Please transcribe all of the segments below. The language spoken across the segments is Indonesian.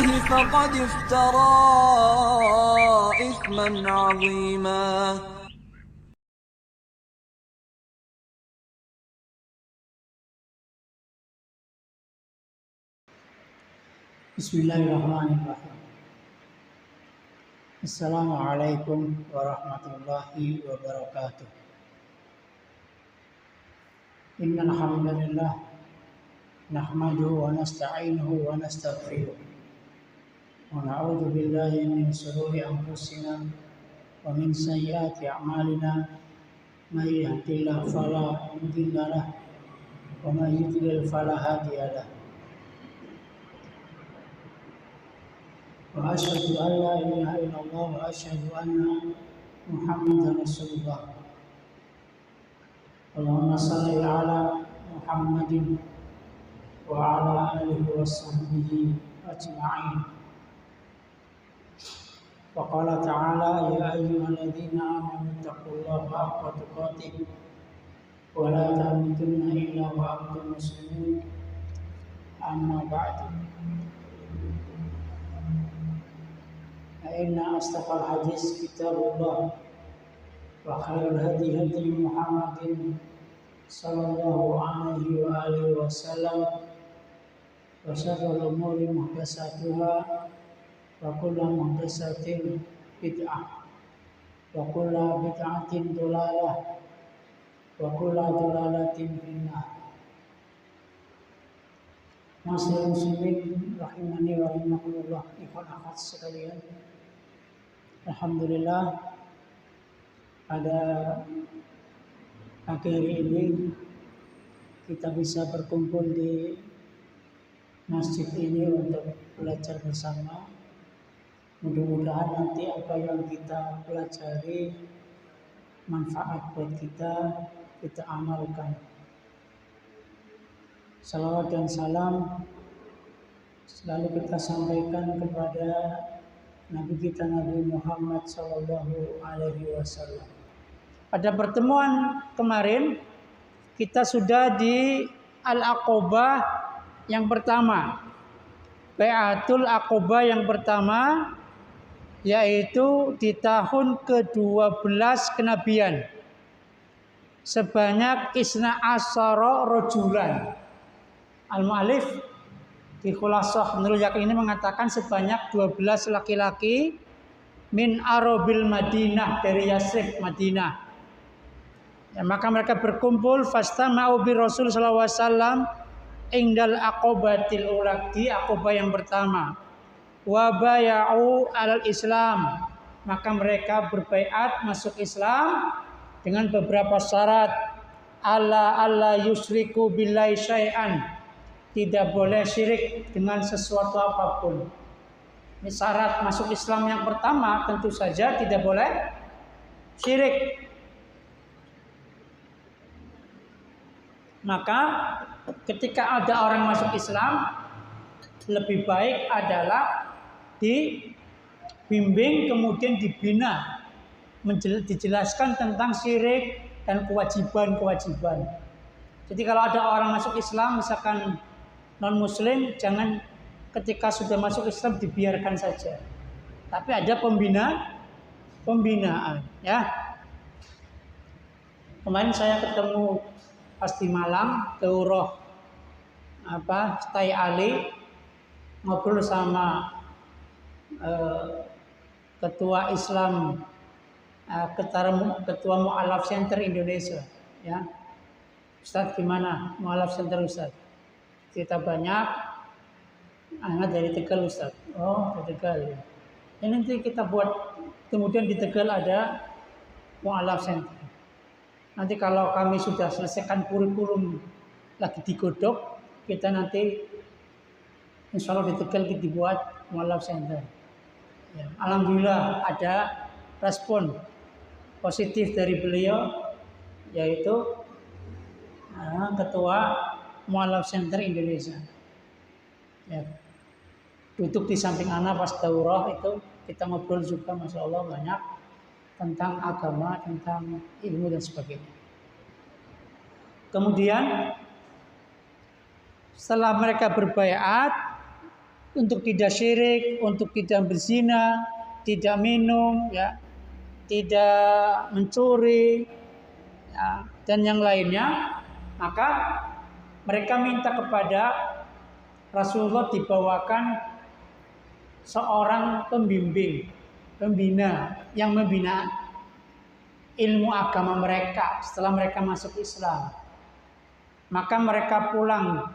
الله فقد افترى إثما عظيما. Bismillahirrahmanirrahim. Assalamualaikum warahmatullahi wabarakatuh. Innal hamdalillah nahmaduhu wa nasta'inuhu wa nastaghfiruh. Wa na'udzu billahi min shururi anfusina wa min sayyiati a'malina. May yahdihillahu fala mudilla lahu wa may yudlil fala hadiya lahu. Wa asyhadu an la ilaha illallah wa asyhadu anna Muhammadar Rasulullah. Allahumma shalli ala Muhammadin wa ala alihi wa sahbihi ajma'in. Wa qala ta'ala ya ayyuhalladzina amanu taqullaha haqqa tuqatih wa la tamutunna illa wa antum muslimun. Amma ba'du. Inna astaqal hadis kitabullah wa khairul hadi hadi Muhammadin sallallahu alaihi wa alihi wasallam wa syarrul umuri muhdatsatuha wa kullu muhdatsatin bid'ah wa kullu bid'atin dhalalah wa kullu dhalalatin finnar. Muslimin rahimani wa rahimakumullah, ikhwan akhwat sekalian. Alhamdulillah pada akhir ini kita bisa berkumpul di masjid ini untuk belajar bersama. Mudah-mudahan nanti apa yang kita pelajari manfaat buat kita amalkan. Salawat dan salam selalu kita sampaikan kepada Nabi kita Nabi Muhammad Sallallahu Alaihi Wasallam. Pada pertemuan kemarin kita sudah di Al-Aqobah yang pertama, Bai'atul Aqobah yang pertama, yaitu di tahun ke-12 kenabian, sebanyak isna asyara rajulan. Al-Mu'allif di Khulasah Nurul Yaqin ini mengatakan sebanyak 12 laki-laki min Arabil Madinah, dari Yasrib Madinah. Ya, maka mereka berkumpul fastama'u bi Rasul sallallahu alaihi wasallam indal aqobatil ula, di Aqobah yang pertama. Wa bay'u alal Islam, maka mereka berbaiat masuk Islam dengan beberapa syarat. Alla yusyriku billahi syai'an, tidak boleh syirik dengan sesuatu apapun. Ini syarat masuk Islam yang pertama, tentu saja tidak boleh syirik. Maka ketika ada orang masuk Islam, lebih baik adalah dibimbing kemudian dibina, dijelaskan tentang syirik dan kewajiban-kewajiban. Jadi kalau ada orang masuk Islam misalkan non-muslim, jangan ketika sudah masuk Islam dibiarkan saja. Tapi ada pembinaan, ya. Kemarin saya ketemu pas di Malang, Daurah Stai Ali, ngobrol sama ketua Islam, ketua Mu'alaf Center Indonesia, ya. Ustaz gimana Mu'alaf Center Ustaz? Cerita banyak. Anak dari Tegal Ustaz. Oh, dari Tegal ya. Ini nanti kita buat, kemudian di Tegal ada Mu'alaf Center. Nanti kalau kami sudah selesaikan kurikulum lagi digodok, kita nanti insya Allah di Tegal kita dibuat Mu'alaf Center. Ya, alhamdulillah ada respon positif dari beliau, yaitu ketua Mu'alaf Center Indonesia. Ya, duduk di samping anak pas daurah itu, kita ngobrol juga, masya Allah banyak tentang agama, tentang ilmu dan sebagainya. Kemudian setelah mereka berbaiat, untuk tidak syirik, untuk tidak berzina, tidak minum, ya, tidak mencuri, ya, dan yang lainnya, maka mereka minta kepada Rasulullah dibawakan seorang pembina yang membina ilmu agama mereka setelah mereka masuk Islam. Maka mereka pulang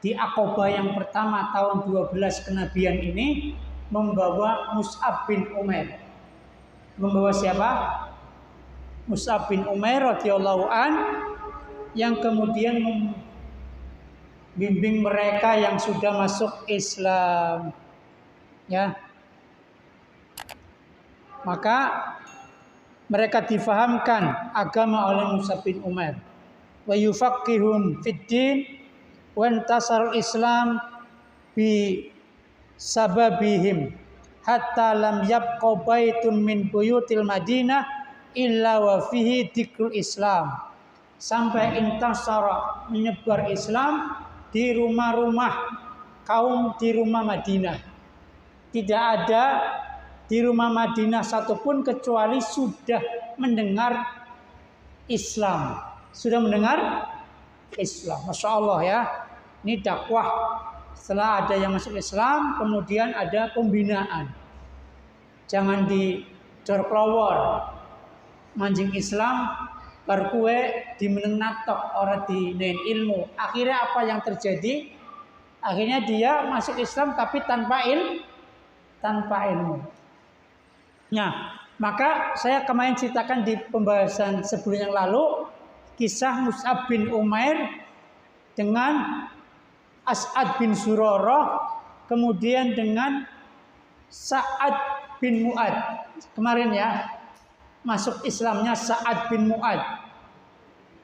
di Aqabah yang pertama tahun 12 kenabian ini membawa Mus'ab bin Umair. Membawa siapa? Mus'ab bin Umair radhiyallahu an, yang kemudian membimbing mereka yang sudah masuk Islam. Ya. Maka mereka difahamkan agama oleh Mus'ab bin Umair. Wa yufaqihum fid din wa intasar Islam bi sababihim hatta lam yabqa baitun min buyutil Madinah illa wa fihi dzikrul Islam. Sampai intasara, menyebar Islam di rumah-rumah kaum di rumah Madinah. Tidak ada di rumah Madinah satupun kecuali sudah mendengar Islam. Sudah mendengar Islam. Masya Allah ya. Ini dakwah. Setelah ada yang masuk Islam, kemudian ada pembinaan. Jangan didorklowor. Manjing Islam, berkue dimeneng natok, orang dinain ilmu. Akhirnya apa yang terjadi? Akhirnya dia masuk Islam tapi tanpa ilmu. Nah, maka saya kemarin ceritakan di pembahasan sebelum yang lalu kisah Mus'ab bin Umair dengan As'ad bin Zurarah, kemudian dengan Sa'ad bin Mu'ad. Kemarin ya, masuk Islamnya Sa'ad bin Mu'ad.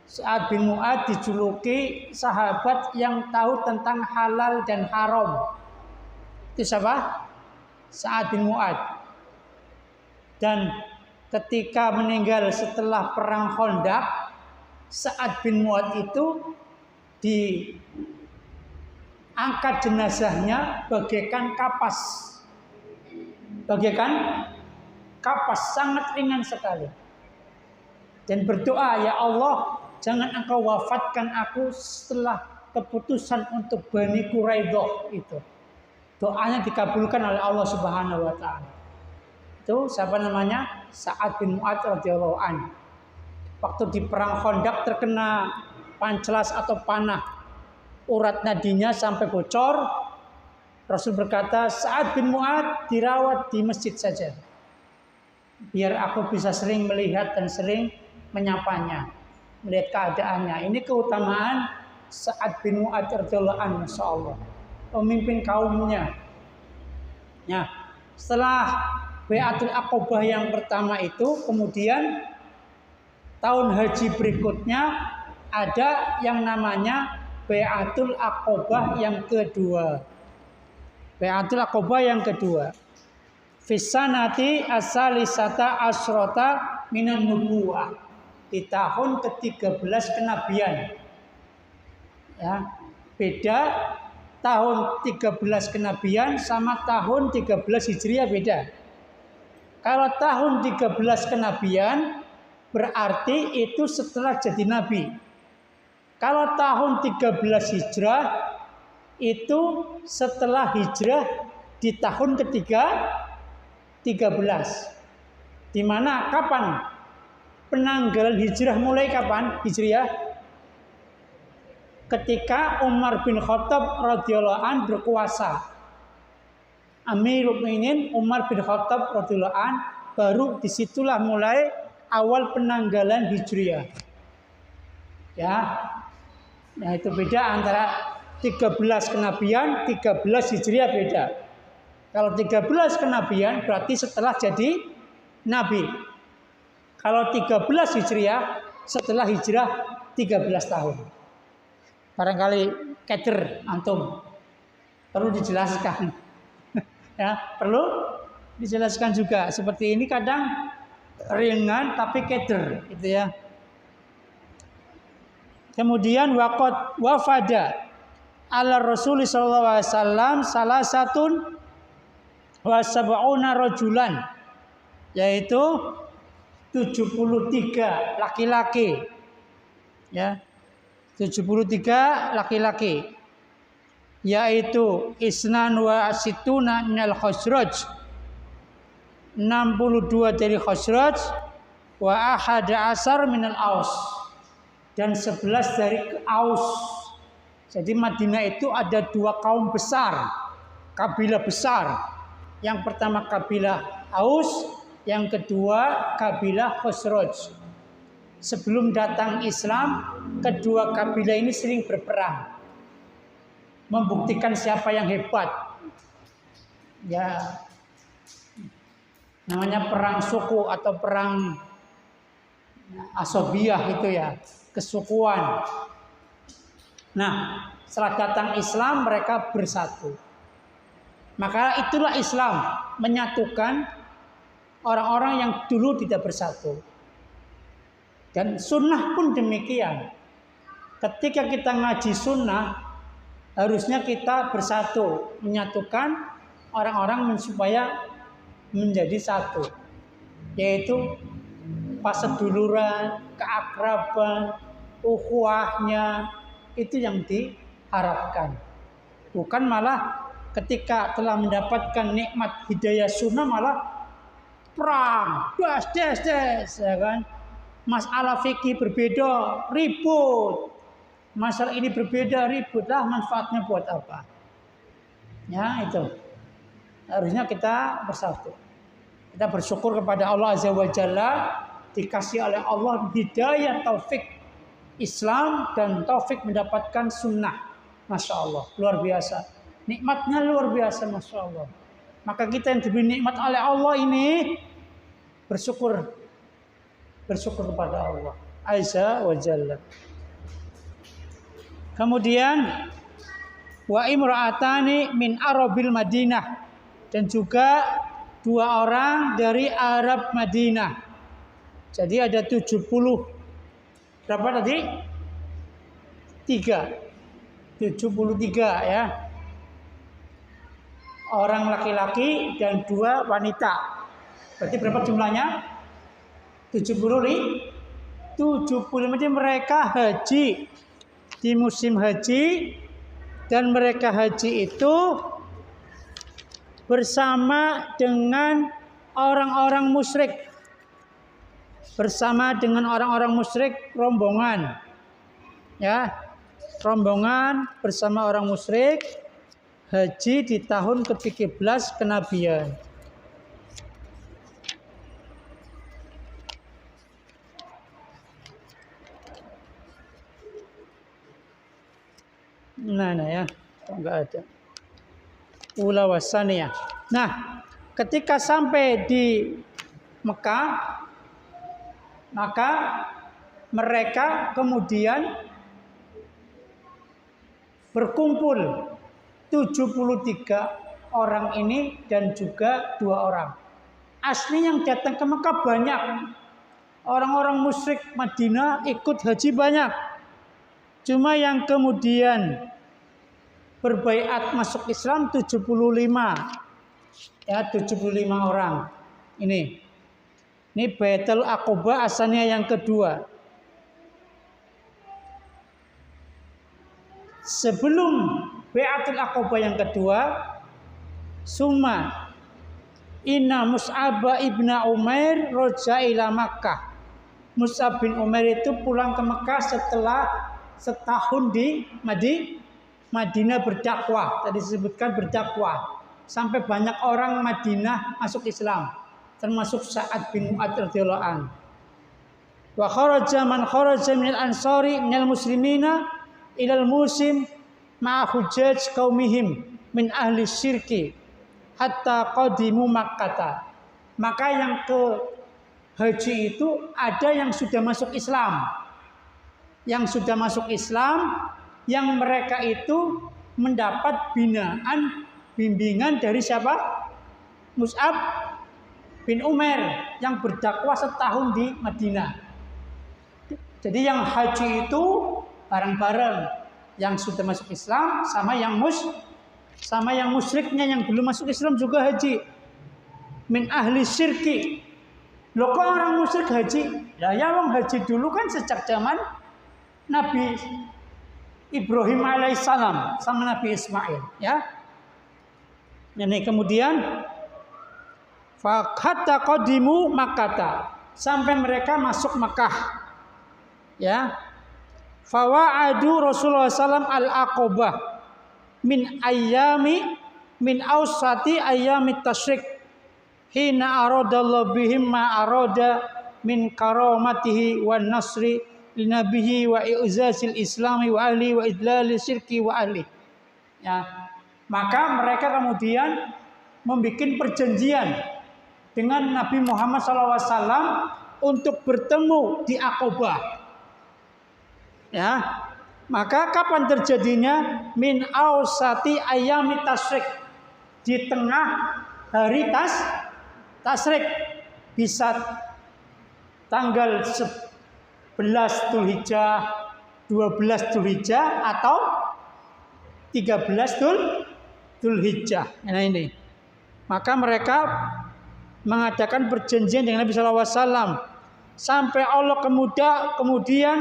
Sa'ad bin Mu'ad dijuluki sahabat yang tahu tentang halal dan haram. Itu siapa? Sa'ad bin Mu'ad. Dan ketika meninggal setelah perang Khandaq, Sa'ad bin Mu'ad itu diangkat jenazahnya bagaikan kapas. Bagaikan kapas, sangat ringan sekali. Dan berdoa, ya Allah, jangan engkau wafatkan aku setelah keputusan untuk Bani Quraidah itu. Doanya dikabulkan oleh Allah Subhanahu wa taala. Itu siapa namanya? Sa'ad bin Mu'ad radhiyallahu anhu. Waktu di perang Khandaq terkena pancelas atau panah, urat nadinya sampai bocor. Rasul berkata, Sa'ad bin Mu'ad dirawat di masjid saja, biar aku bisa sering melihat dan sering menyapanya, melihat keadaannya. Ini keutamaan Sa'ad bin Mu'ad radhiyallahu anhu, masyaallah, pemimpin kaumnya. Nah, setelah Bai'atul Aqabah yang pertama itu, kemudian tahun haji berikutnya ada yang namanya Bai'atul Aqabah yang kedua. Bai'atul Aqabah yang kedua. Fisanati asalisata asrota minan nubuwah. Di tahun ke-13 kenabian. Ya, beda tahun 13 kenabian sama tahun 13 Hijriah beda. Kalau tahun 13 kenabian berarti itu setelah jadi nabi. Kalau tahun 13 Hijrah itu setelah hijrah di tahun ketiga 13. Di mana kapan penanggalan hijrah mulai kapan? Hijriah ketika Umar bin Khattab radhiyallahu an berkuasa. Amirul Mukminin Umar bin Khattab radhiyallahu an, baru disitulah mulai awal penanggalan hijriah. Ya. Nah, itu beda antara 13 kenabian, 13 hijriah beda. Kalau 13 kenabian berarti setelah jadi nabi. Kalau 13 hijriah setelah hijrah 13 tahun. Barangkali keder antum perlu dijelaskan. Ya, perlu dijelaskan juga. Seperti ini kadang ringan tapi keder, gitu ya. Kemudian waqad wafada ala Rasul sallallahu alaihi wasallam salasatun wa sab'una rajulan, yaitu 73 laki-laki, ya, 73 laki-laki, yaitu isnan wa situna minal Khazraj, 62 dari Khazraj, wa ahada asar minal Aus, dan 11 dari Aus. Jadi Madinah itu ada dua kaum besar, kabilah besar. Yang pertama kabilah Aus, yang kedua kabilah Khazraj. Sebelum datang Islam, kedua kabilah ini sering berperang, membuktikan siapa yang hebat. Ya, namanya perang suku atau perang asobiyah itu ya, kesukuan. Nah, setelah datang Islam mereka bersatu. Maka itulah Islam, menyatukan orang-orang yang dulu tidak bersatu. Dan sunnah pun demikian. Ketika kita ngaji sunnah, harusnya kita bersatu, menyatukan orang-orang supaya menjadi satu, yaitu paseduluran, keakraban, ukhuwahnya, itu yang diharapkan. Bukan malah ketika telah mendapatkan nikmat hidayah sunnah malah perang, des, ya kan? Masalah fikih berbeda, ribut. Masalah ini berbeda, ribut. Lah manfaatnya buat apa? Ya itu. Harusnya kita bersatu. Kita bersyukur kepada Allah Azza wa Jalla, dikasih oleh Allah hidayah taufik Islam dan taufik mendapatkan sunnah. Masya Allah, luar biasa. Nikmatnya luar biasa, Masya Allah. Maka kita yang diberi nikmat oleh Allah ini bersyukur kepada Allah Azza wa Jalla. Kemudian wa imra'atani min Arabil Madinah, dan juga 2 orang dari Arab Madinah. Jadi ada 70. Berapa tadi? 73 ya. Orang laki-laki dan 2 wanita. Berarti berapa jumlahnya? 75. Jadi mereka haji di musim haji, dan mereka haji itu bersama dengan orang-orang musyrik. Bersama dengan orang-orang musyrik, rombongan. Ya. Rombongan bersama orang musyrik haji di tahun ke-13 kenabian. Nah ya, enggak ada. Ula wasaniyah. Nah, ketika sampai di Mekah, maka mereka kemudian berkumpul 73 orang ini dan juga 2 orang. Asli yang datang ke Mekah banyak. Orang-orang musyrik Madinah ikut haji banyak. Cuma yang kemudian berbaiat masuk Islam 75. Ya, 75 orang. Ini Baitul Aqabah asalnya yang kedua. Sebelum Baitul Aqabah yang kedua, summa inna Mus'ab ibn Umair roja ila Makkah. Mus'ab bin Umair itu pulang ke Mekah setelah setahun di Madinah berdakwah. Tadi disebutkan berdakwah. Sampai banyak orang Madinah masuk Islam, termasuk Sa'ad bin Mu'adz radhiyallahu anhu. Wa kharaja man kharaja minal ansari minal muslimina ilal musim ma'a hujjaj qaumihim min ahli syirki hatta qadimu Makkah. Maka yang ke haji itu ada yang sudah masuk Islam. Yang sudah masuk Islam, yang mereka itu mendapat bimbingan dari siapa? Mus'ab bin Umair yang berdakwah setahun di Madinah. Jadi yang haji itu bareng-bareng. yang sudah masuk Islam sama yang musyriknya yang belum masuk Islam juga haji. Min ahli syirki. Loh kok orang musyrik haji? Ya wong haji dulu kan sejak zaman Nabi Ibrahim alaihissalam sama Nabi Ismail, ya. Ini kemudian hatta qadimu Makkah, sampai mereka masuk Makkah, ya. Fawa'adu Rasulullah SAW al-aqobah min awsati ayyami tasyrik hina aradallahu bihim ma arada min karamatihi wan nasri linabihi wa i'zazil islami wa ahli wa idlali syirki wa ahli, ya. Maka mereka kemudian membuat perjanjian dengan Nabi Muhammad SAW untuk bertemu di Aqobah. Ya, maka kapan terjadinya? Min ausati ayami tasyrik, di tengah hari tasyrik, bisa tanggal 11 Dzulhijjah, 12 Dzulhijjah atau 13 Dzulhijjah. Nah ini. Maka mereka mengadakan perjanjian dengan Nabi SAW sampai Allah kemudian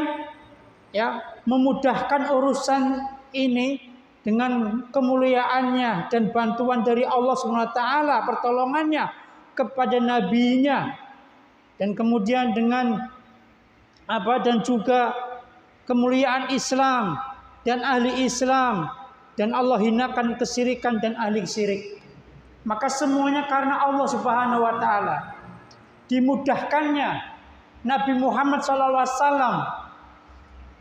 ya memudahkan urusan ini dengan kemuliaannya dan bantuan dari Allah SWT, pertolongannya kepada nabinya, dan kemudian dengan dan juga kemuliaan Islam dan ahli Islam, dan Allah hinakan kesyirikan dan ahli syirik. Maka semuanya karena Allah Subhanahu wa taala. Dimudahkannya Nabi Muhammad SAW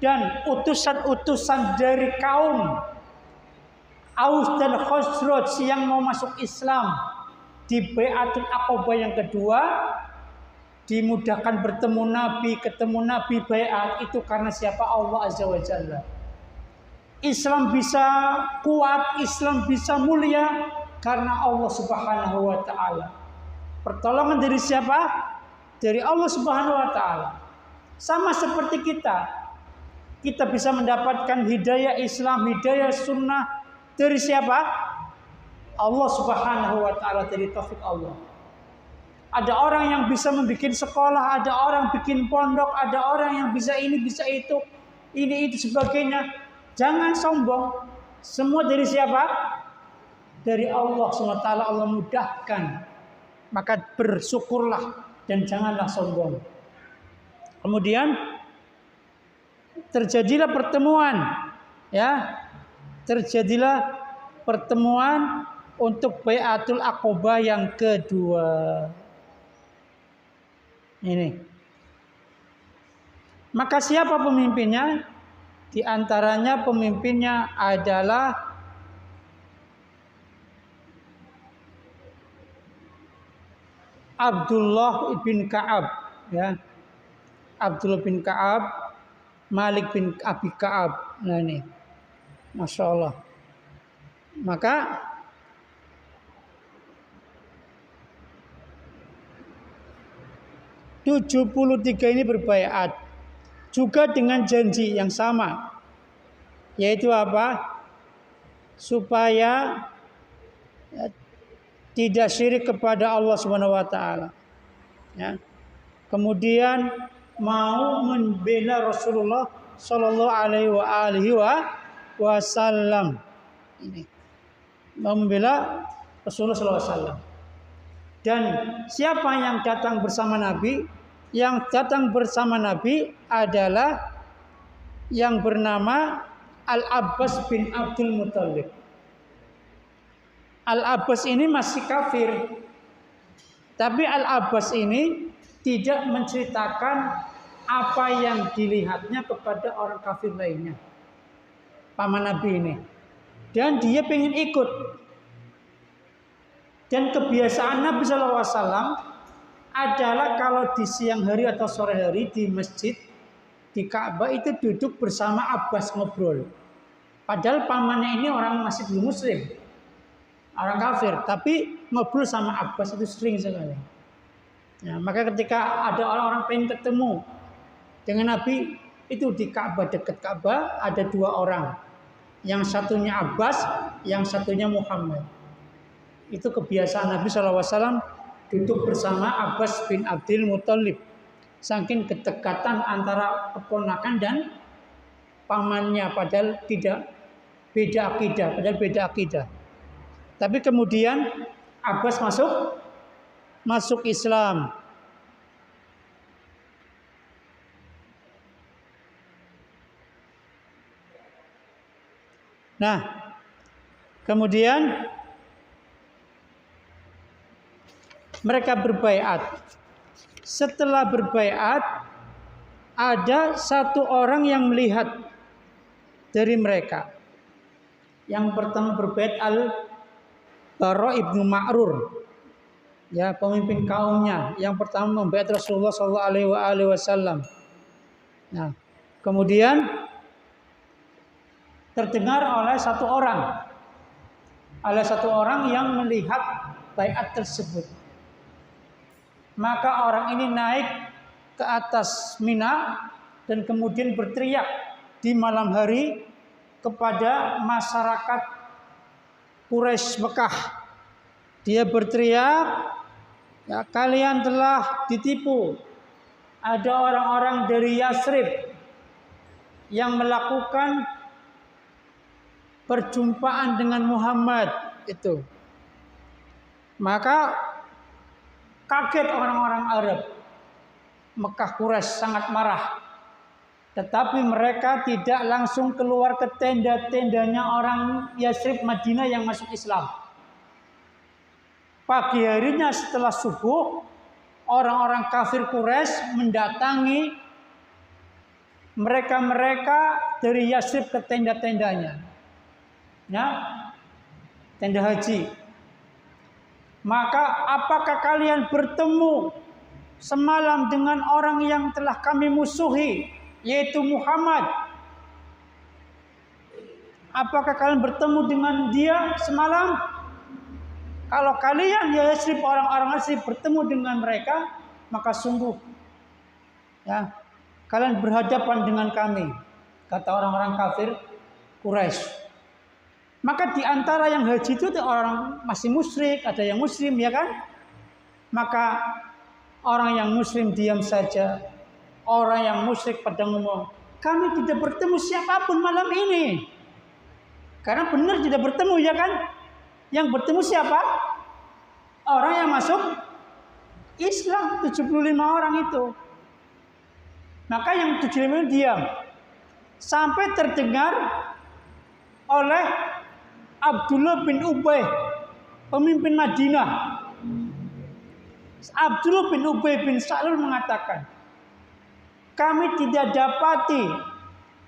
dan utusan-utusan dari kaum Aus dan Khazraj yang mau masuk Islam di Bai'atul Aqobah yang kedua, dimudahkan ketemu Nabi bai'at itu karena siapa? Allah Azza wa Jalla. Islam bisa kuat, Islam bisa mulia karena Allah Subhanahu wa taala. Pertolongan dari siapa? Dari Allah Subhanahu wa taala. Sama seperti kita bisa mendapatkan hidayah Islam, hidayah sunnah dari siapa? Allah Subhanahu wa taala, dari taufik Allah. Ada orang yang bisa membuat sekolah, ada orang bikin pondok, ada orang yang bisa ini, bisa itu, ini itu sebagainya. Jangan sombong. Semua dari siapa? Dari Allah SWT. Allah mudahkan. Maka bersyukurlah dan janganlah sombong. Kemudian terjadilah pertemuan, ya. Terjadilah pertemuan untuk Bai'atul Aqobah yang kedua. Ini. Maka siapa pemimpinnya? Di antaranya pemimpinnya adalah Abdullah bin Ka'ab, ya. Abdullah bin Ka'ab, Malik bin Abi Ka'ab. Nah ini, Masya Allah. Maka (73) ini berbaiat juga dengan janji yang sama, yaitu apa? Supaya tidak syirik kepada Allah Subhanahu wa taala. Ya. Kemudian mau membela Rasulullah sallallahu alaihi wasallam. Ini. Mau membela Rasulullah sallallahu alaihi wasallam. Dan siapa yang datang bersama Nabi? Yang datang bersama Nabi adalah yang bernama Al-Abbas bin Abdul Muttalib. Al-Abbas ini masih kafir. Tapi Al-Abbas ini tidak menceritakan apa yang dilihatnya kepada orang kafir lainnya. Paman Nabi ini. Dan dia pengen ikut. Dan kebiasaan Nabi SAW adalah kalau di siang hari atau sore hari di masjid, di Ka'bah itu duduk bersama Abbas ngobrol. Padahal pamannya ini orang masih belum muslim, orang kafir, tapi ngobrol sama Abbas itu sering sekali. Ya, maka ketika ada orang-orang pengen ketemu dengan Nabi, itu di Ka'bah, dekat Ka'bah ada 2 orang. Yang satunya Abbas, yang satunya Muhammad. Itu kebiasaan Nabi SAW duduk bersama Abbas bin Abdul Muthalib. Saking kedekatan antara keponakan dan pamannya, padahal tidak beda akidah. Tapi kemudian Abbas masuk Islam. Nah, kemudian mereka berbaiat. Setelah berbaiat, ada satu orang yang melihat dari mereka. Yang pertama berbaiat Al-Bara ibnu Ma'rur, ya, pemimpin kaumnya. Yang pertama membaiat Rasulullah SAW. Nah, kemudian terdengar oleh satu orang yang melihat baiat tersebut. Maka orang ini naik ke atas Mina dan kemudian berteriak di malam hari kepada masyarakat Quraisy Mekah. Dia berteriak, ya, kalian telah ditipu. Ada orang-orang dari Yathrib yang melakukan perjumpaan dengan Muhammad itu. Maka kaget orang-orang Arab. Mekah Quraisy sangat marah. Tetapi mereka tidak langsung keluar ke tenda-tendanya orang Yathrib Madinah yang masuk Islam. Pagi harinya setelah subuh, orang-orang kafir Quraisy mendatangi mereka dari Yathrib ke tenda-tendanya. Ya, tenda haji. Maka apakah kalian bertemu semalam dengan orang yang telah kami musuhi, yaitu Muhammad? Apakah kalian bertemu dengan dia semalam? Kalau kalian ya Yathrib, orang-orang Yathrib bertemu dengan mereka, maka sungguh, ya, kalian berhadapan dengan kami, kata orang-orang kafir Quraisy. Maka di antara yang haji itu orang masih musyrik, ada yang muslim, ya kan? Maka orang yang muslim diam saja. Orang yang musyrik pada ngomong, kami tidak bertemu siapapun malam ini. Karena benar tidak bertemu, ya kan? Yang bertemu siapa? Orang yang masuk Islam, 75 orang itu. Maka yang 75 diam. Sampai terdengar oleh Abdullah bin Ubay, pemimpin Madinah. Abdullah bin Ubay bin Salul mengatakan, kami tidak dapati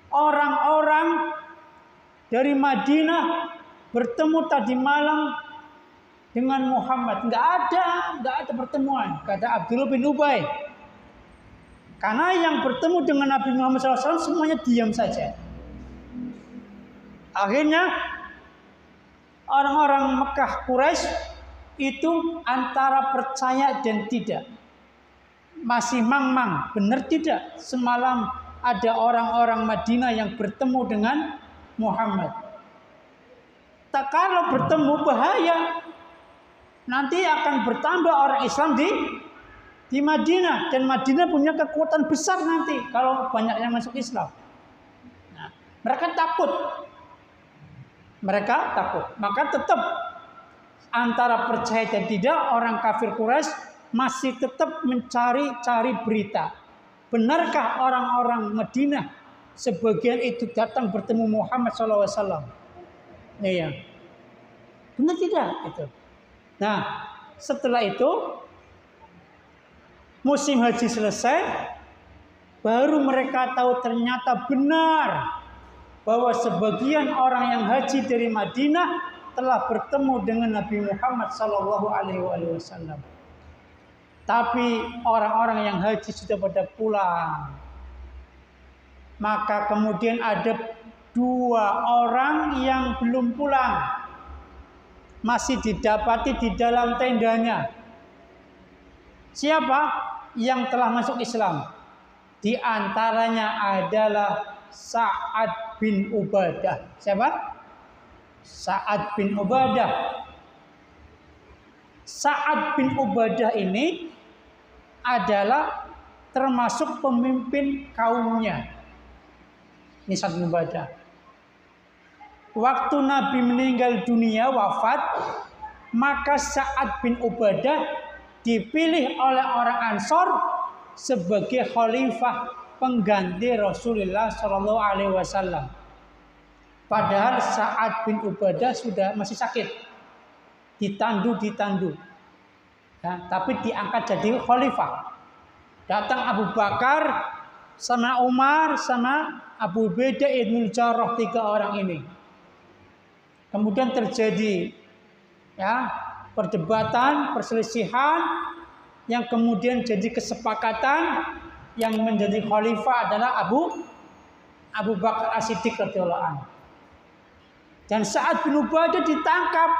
orang-orang dari Madinah bertemu tadi malam dengan Muhammad. Enggak ada pertemuan, kata Abdullah bin Ubay. Karena yang bertemu dengan Nabi Muhammad SAW semuanya diam saja. Akhirnya orang-orang Mekah Quraisy itu antara percaya dan tidak. Masih mang-mang, benar tidak? Semalam ada orang-orang Madinah yang bertemu dengan Muhammad. Tak, kalau bertemu bahaya. Nanti akan bertambah orang Islam di Madinah. Dan Madinah punya kekuatan besar nanti kalau banyak yang masuk Islam. Nah, mereka takut. Maka tetap antara percaya dan tidak, orang kafir Quraisy masih tetap mencari berita. Benarkah orang-orang Madinah sebagian itu datang bertemu Muhammad SAW? Ya. Benar tidak? Itu. Nah, setelah itu musim haji selesai, baru mereka tahu ternyata benar bahwa sebagian orang yang haji dari Madinah telah bertemu dengan Nabi Muhammad SAW. Tapi orang-orang yang haji sudah pada pulang. Maka kemudian ada 2 orang yang belum pulang, masih didapati di dalam tendanya. Siapa yang telah masuk Islam? Di antaranya adalah Sa'ad bin Ubadah. Siapa? Sa'ad bin Ubadah. Sa'ad bin Ubadah ini adalah termasuk pemimpin kaumnya. Ini Sa'ad bin Ubadah. Waktu Nabi meninggal dunia, wafat, maka Sa'ad bin Ubadah dipilih oleh orang Ansor sebagai khalifah pengganti Rasulullah Shallallahu Alaihi Wasallam. Padahal Sa'ad bin Ubadah sudah masih sakit, ditandu, ya, tapi diangkat jadi khalifah. Datang Abu Bakar, sama Umar, sama Abu Ubaidah ibnul Jarrah, 3 orang ini. Kemudian terjadi ya perdebatan, perselisihan, yang kemudian jadi kesepakatan. Yang menjadi khalifah adalah Abu Bakar As-Siddiq radhiyallahu anhu. Dan Sa'ad bin Ubadah ditangkap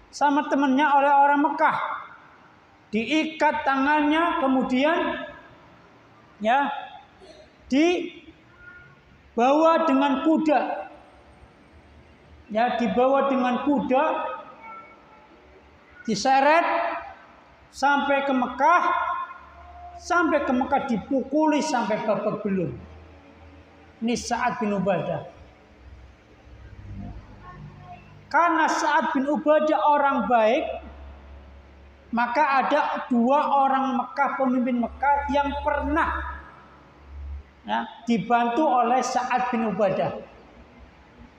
sama temannya oleh orang Mekah, diikat tangannya, kemudian ya dibawa dengan kuda, diseret sampai ke Mekah, dipukuli sampai babak belur. Ini Sa'ad bin Ubadah. Karena Sa'ad bin Ubadah orang baik, maka ada 2 orang Mekah, pemimpin Mekah yang pernah ya, dibantu oleh Sa'ad bin Ubadah.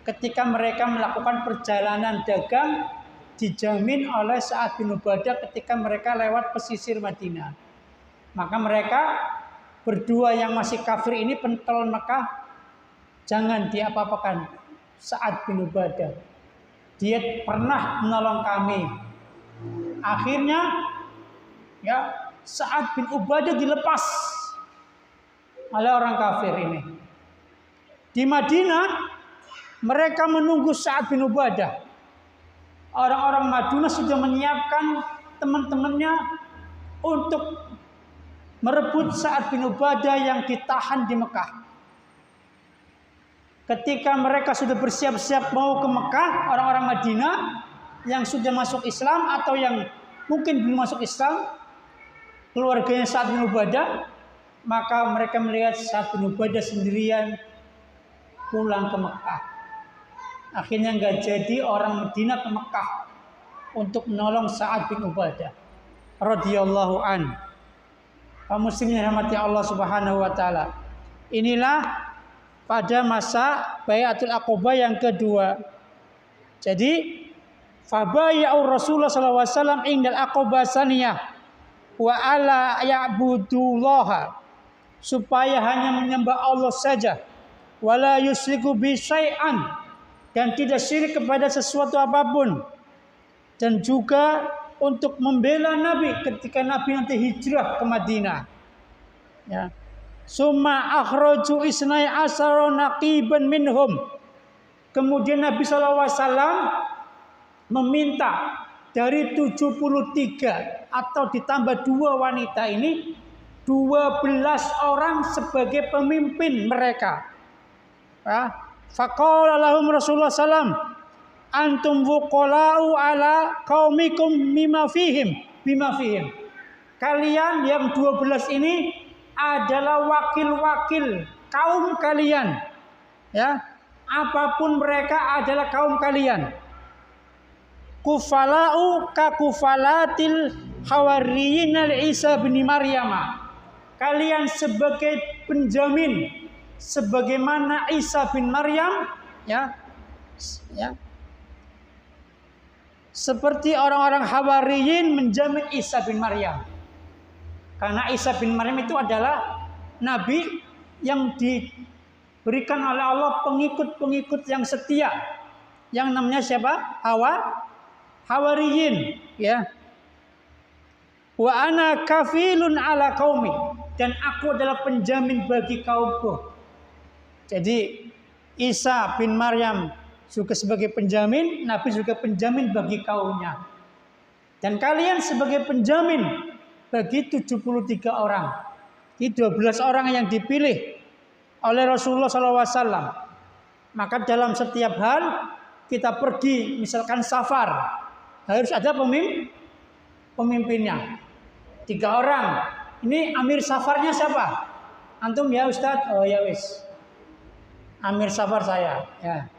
Ketika mereka melakukan perjalanan dagang, dijamin oleh Sa'ad bin Ubadah ketika mereka lewat pesisir Madinah. Maka mereka berdua yang masih kafir ini, pentol Mekah, jangan diapa-apakan Sa'ad bin Ubadah. Dia pernah menolong kami. Akhirnya ya Sa'ad bin Ubadah dilepas oleh orang kafir ini. Di Madinah mereka menunggu Sa'ad bin Ubadah. Orang-orang Madinah sudah menyiapkan teman-temannya untuk merebut Sa'ad bin Ubadah yang ditahan di Mekah. Ketika mereka sudah bersiap-siap mau ke Mekah, orang-orang Madinah yang sudah masuk Islam atau yang mungkin belum masuk Islam, keluarganya Sa'ad bin Ubadah, maka mereka melihat Sa'ad bin Ubadah sendirian pulang ke Mekah. Akhirnya nggak jadi orang Madinah ke Mekah untuk menolong Sa'ad bin Ubadah radhiyallahu an. Kaum muslimin rahmati Allah Subhanahu wa taala. Inilah pada masa Bai'atul Aqabah yang kedua. Jadi fabaya'ur Rasulullah sallallahu alaihi wasallam indal Aqabah saniyah wa ala ya'budullaha, supaya hanya menyembah Allah saja, wala yusyriku bi syai'an, dan tidak syirik kepada sesuatu apapun, dan juga untuk membela Nabi ketika Nabi nanti hijrah ke Madinah. Ya. Summa akhraju isnai asara naqiban minhum. Kemudian Nabi SAW meminta dari 73 atau ditambah 2 wanita ini, 12 orang sebagai pemimpin mereka. Ya. Faqala lahum Rasulullah SAW, antum wuqala'u ala qaumikum bima fihim. Kalian yang 12 ini adalah wakil-wakil kaum kalian. Ya, apapun mereka adalah kaum kalian. Kufala'u ka kufalatil hawariyin al-Isa bin Maryam. Kalian sebagai penjamin sebagaimana Isa bin Maryam, ya. Seperti orang-orang Hawariyin menjamin Isa bin Maryam. Karena Isa bin Maryam itu adalah nabi yang diberikan oleh Allah pengikut-pengikut yang setia. Yang namanya siapa? Hawariyin, ya. Wa ana kafilun ala qaumi, dan aku adalah penjamin bagi kaumku. Jadi Isa bin Maryam juga sebagai penjamin, Nabi juga penjamin bagi kaumnya. Dan kalian sebagai penjamin bagi 73 orang. Ini 12 orang yang dipilih oleh Rasulullah SAW. Maka dalam setiap hal kita pergi, misalkan safar, harus ada pemimpinnya. 3 orang. Ini amir safarnya siapa? Antum ya Ustadz? Oh ya wis. Amir safar saya. Ya.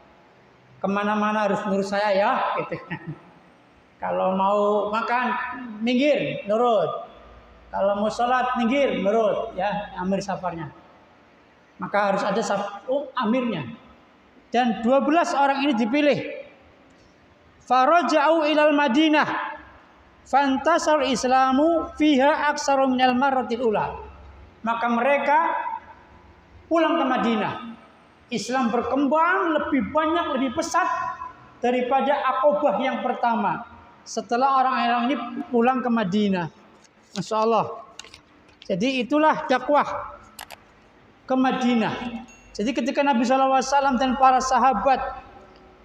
Kemana-mana harus nurut saya ya. Gitu. Kalau mau makan, minggir, nurut. Kalau mau sholat, minggir, nurut. Ya, amir safarnya. Maka harus ada amirnya. Dan 12 orang ini dipilih. Faraja'u ilal Madinah. Fantasar Islamu fiha aksaru minal marratil ula. Maka mereka pulang ke Madinah. Islam berkembang lebih banyak, lebih pesat daripada Aqabah yang pertama. Setelah orang-orang ini pulang ke Madinah. Masya Allah. Jadi itulah dakwah ke Madinah. Jadi ketika Nabi SAW dan para sahabat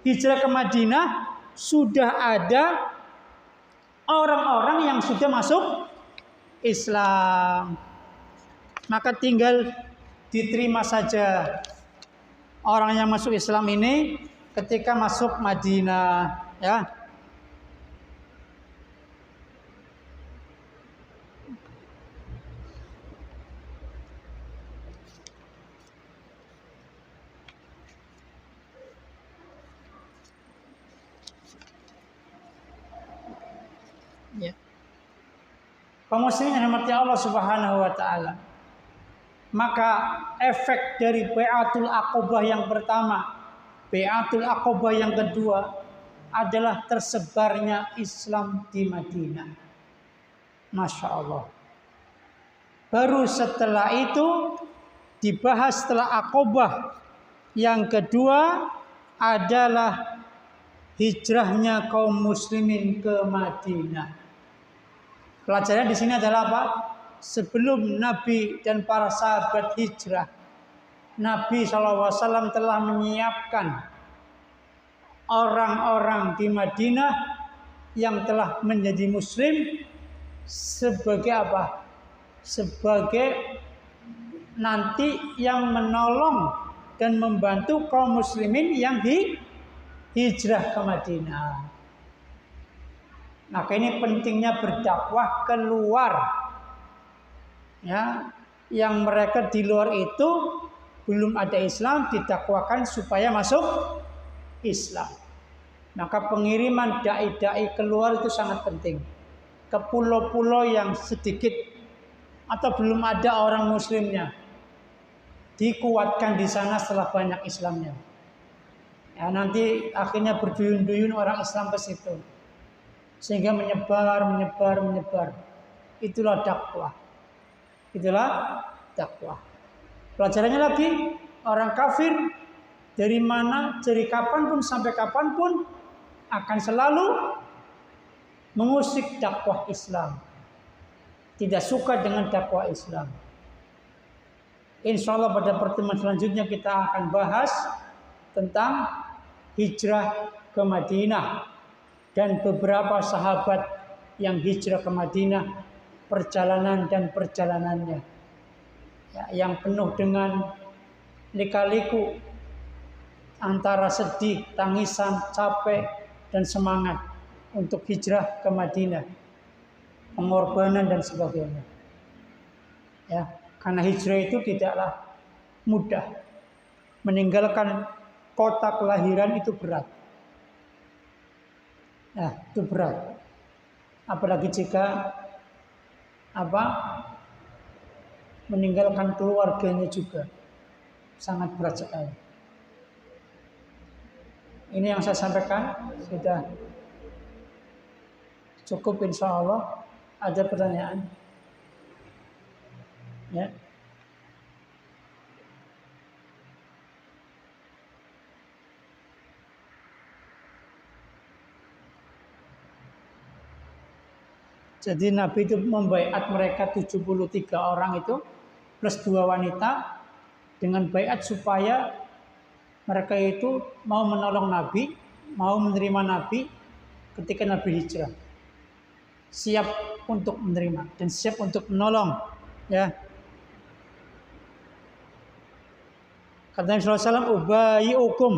hijrah ke Madinah, sudah ada orang-orang yang sudah masuk Islam. Maka tinggal diterima saja orang yang masuk Islam ini ketika masuk Madinah, ya. Ya. Kaum muslimin yang dirahmati Allah Subhanahu wa taala. Maka efek dari Bai'atul Aqabah yang pertama, Bai'atul Aqabah yang kedua adalah tersebarnya Islam di Madinah. Masya Allah. Baru setelah itu dibahas setelah Aqabah yang kedua adalah hijrahnya kaum muslimin ke Madinah. Pelajaran di sini adalah apa? Sebelum Nabi dan para sahabat hijrah, Nabi SAW telah menyiapkan orang-orang di Madinah yang telah menjadi Muslim sebagai apa? Sebagai nanti yang menolong dan membantu kaum muslimin yang hijrah ke Madinah. Maka ini pentingnya berdakwah keluar. Ya, yang mereka di luar itu belum ada Islam, didakwakan supaya masuk Islam. Maka pengiriman dai-dai keluar itu sangat penting. Ke pulau-pulau yang sedikit atau belum ada orang muslimnya, dikuatkan di sana setelah banyak Islamnya. Ya, nanti akhirnya berduyun-duyun orang Islam ke situ. Sehingga menyebar. Itulah dakwah. Pelajarannya lagi, orang kafir dari mana, dari kapanpun sampai kapanpun akan selalu mengusik dakwah Islam. Tidak suka dengan dakwah Islam. Insya Allah pada pertemuan selanjutnya kita akan bahas tentang hijrah ke Madinah. Dan beberapa sahabat yang hijrah ke Madinah, perjalanannya, ya, yang penuh dengan lika-liku antara sedih, tangisan, capek, dan semangat untuk hijrah ke Madinah, pengorbanan dan sebagainya. Ya, karena hijrah itu tidaklah mudah. Meninggalkan kota kelahiran itu berat. Nah, itu berat. Apalagi jika meninggalkan keluarganya juga sangat berat sekali. Ini yang saya sampaikan, sudah cukup insya Allah. Ada pertanyaan? Ya. Jadi Nabi itu membaiat mereka 73 orang itu plus 2 wanita dengan baiat supaya mereka itu mau menolong Nabi, mau menerima Nabi ketika Nabi hijrah. Siap untuk menerima dan siap untuk menolong, ya. Kata Nabi sallallahu alaihi wasallam, "Ubayyukum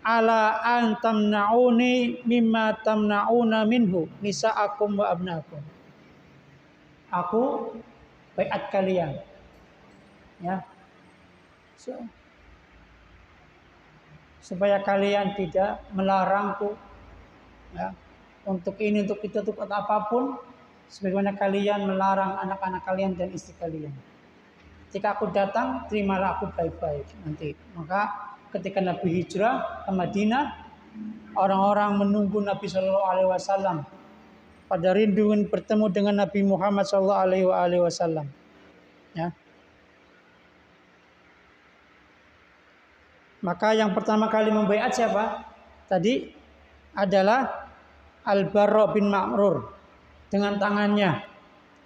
ala an tamna'uni mimma tamna'una minhu nisa'akum wa abnaakum." Aku baiat kalian, ya, supaya kalian tidak melarangku, ya, untuk ini, untuk itu, untuk apapun, sebagaimana kalian melarang anak-anak kalian dan istri kalian. Ketika aku datang, terimalah aku baik-baik nanti. Maka ketika Nabi hijrah ke Madinah, orang-orang menunggu Nabi Shallallahu Alaihi Wasallam pada rindu bertemu dengan Nabi Muhammad Shallallahu Alaihi Wasallam. Ya. Maka yang pertama kali membaiat siapa? Tadi adalah Al-Barra bin Ma'rur dengan tangannya.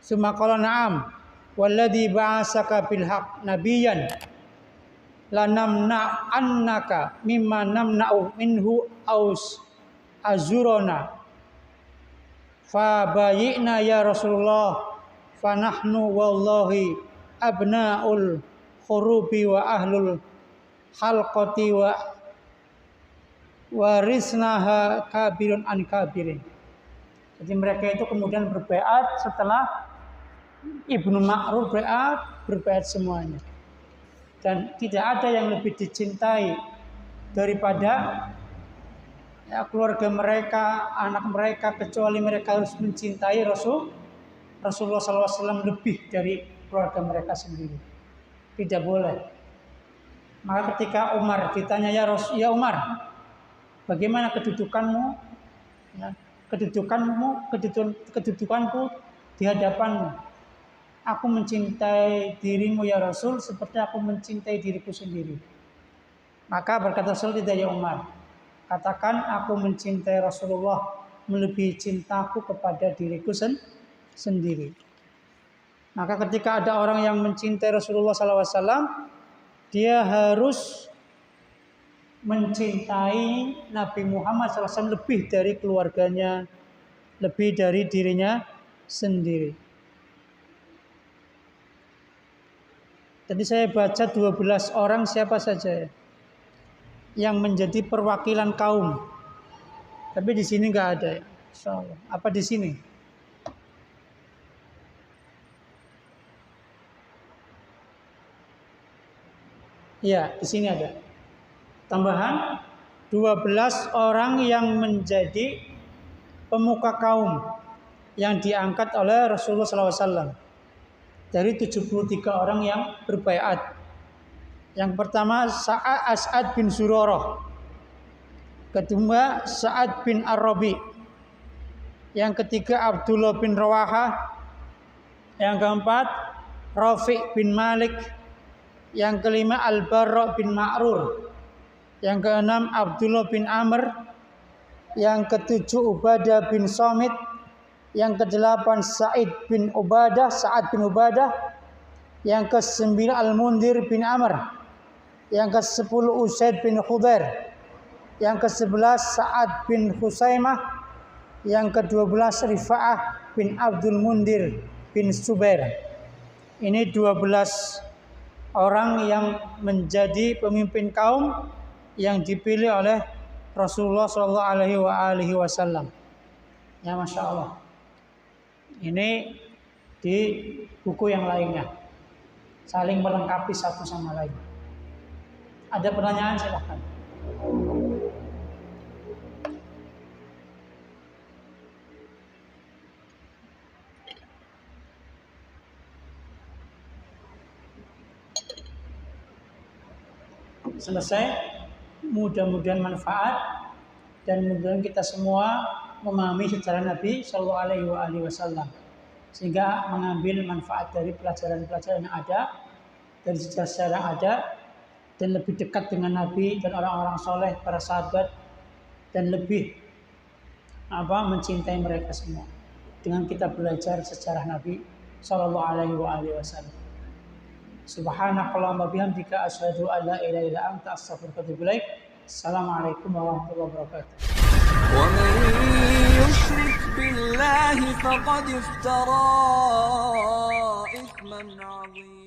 Summa qala na'am walladzi ba'asaka bil haqq nabiyyan lanamna annaka mimma namna'u minhu aus azurona fa bayyina ya Rasulullah fa nahnu wallahi abna'ul khurubi wa ahlul halqati wa warisnaha kabirun an kabirin. Jadi mereka itu kemudian berbaiat setelah Ibnu Ma'rur berbaiat semuanya. Dan tidak ada yang lebih dicintai daripada, ya, keluarga mereka, anak mereka, kecuali mereka harus mencintai Rasulullah SAW lebih dari keluarga mereka sendiri. Tidak boleh. Maka ketika Umar ditanya, ya Umar, bagaimana kedudukanmu? Ya, kedudukanku di hadapanmu. Aku mencintai dirimu ya Rasul seperti aku mencintai diriku sendiri. Maka berkata Rasul, tidak ya Umar, katakan aku mencintai Rasulullah melebihi cintaku kepada diriku sendiri. Maka ketika ada orang yang mencintai Rasulullah SAW, dia harus mencintai Nabi Muhammad SAW lebih dari keluarganya, lebih dari dirinya sendiri. Tadi saya baca 12 orang siapa saja yang menjadi perwakilan kaum. Tapi di sini nggak ada, ya. Insyaallah. Apa di sini? Ya, di sini ada. Tambahan 12 orang yang menjadi pemuka kaum yang diangkat oleh Rasulullah SAW dari 73 orang yang berbaiat. Yang pertama As'ad bin Zurarah, kedua Sa'ad bin Ar-Rabi, yang ketiga Abdullah bin Rawahah, yang keempat Rafi' bin Malik, yang kelima Al-Barra bin Ma'rur, yang keenam Abdullah bin Amr, yang ketujuh Ubadah bin Samit, yang kedelapan Sa'ad bin Ubadah, yang ke-9 Al-Mundhir bin Amr, yang ke-10 Usaid bin Khudair, yang ke-11 Sa'ad bin Husaimah, yang ke-12 Rifa'ah bin Abdul Mundhir bin Subair. Ini 12 orang yang menjadi pemimpin kaum yang dipilih oleh Rasulullah SAW. Ya, Masya Allah. Ini di buku yang lainnya, saling melengkapi satu sama lain. Ada pertanyaan, silahkan. Selesai. Mudah-mudahan manfaat dan mudah-mudahan kita semua memahami sejarah Nabi Shallallahu Alaihi Wasallam sehingga mengambil manfaat dari pelajaran-pelajaran yang ada, dari sejarah yang ada, dan lebih dekat dengan Nabi dan orang-orang soleh, para sahabat, dan lebih mencintai mereka semua dengan kita belajar sejarah Nabi Shallallahu Alaihi Wasallam. Subhanakallahumma bihamdika asyhadu an la ilaha illa anta astaghfiruka wa atubu ilaik. Assalamualaikum warahmatullahi wabarakatuh. ومن يشرك بالله فقد افترى إثما عظيما.